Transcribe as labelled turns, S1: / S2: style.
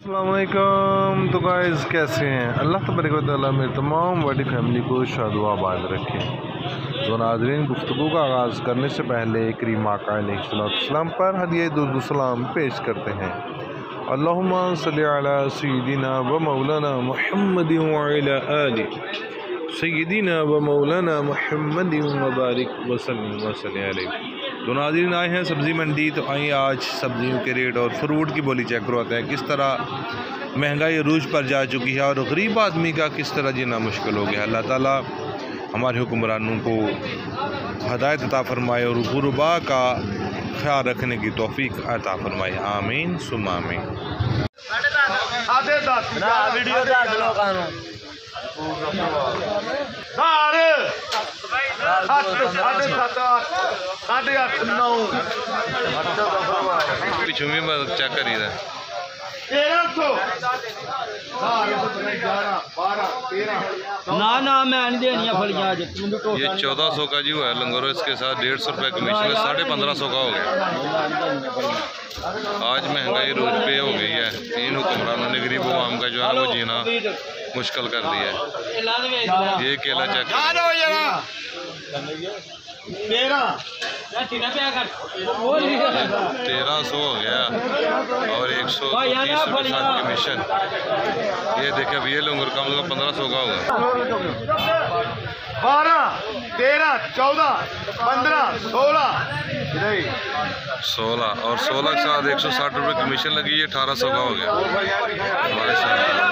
S1: अस्सलाम वालेकुम। तो गाइस कैसे हैं? अल्लाह तबारक व तआला मेरी तमाम बड़ी फैमिली को शाद व आबाद रखे। तो नाज़रीन, गुफ्तगू का आगाज़ करने से पहले करीम आका अलैहिस्सलाम पर हदिया दुरूद सलाम पेश करते हैं। अल्लाहुम्मा सल्ली अला सय्यिदिना व मौलाना मुहम्मदिन व अला आलि सय्यिदिना व मौलाना मुहम्मदिन व बारिक व सल्लिम अलैहि। तो नाज़रीन, आए हैं सब्ज़ी मंडी। तो आइए आज सब्ज़ियों के रेट और फ्रूट की बोली चेक करवाते हैं। किस तरह महंगाई अरूज पर जा चुकी है और गरीब आदमी का किस तरह जीना मुश्किल हो गया। अल्लाह ताला हमारे हुक्मरानों को हदायत अता फरमाए और गुरबा का ख्याल रखने की तौफीक अता फरमाए। आमीन सुम्मा आमीन। पिछू भी चेक करी था।
S2: ना मैं नहीं देनी फलियां।
S1: ये 1400 का जी हुआ है लंगोरो। इसके साथ 150 रुपये कमीशन है, 1550 का हो गया। आज महंगाई रोज पे हो गई है। इन हुक्मरानों ने गरीब आवाम का जो है वो जीना मुश्किल कर दिया है। ये केला चेक 1300 हो गया और 130 रुपये साथ कमीशन। ये देखे अब ये लंगोर कम से कम 1500 का होगा।
S3: 12, 13, 14, 15,
S1: 16 और 16 के साथ 160 रुपये कमीशन लगी। ये 1800 का हो गया। माशाअल्लाह।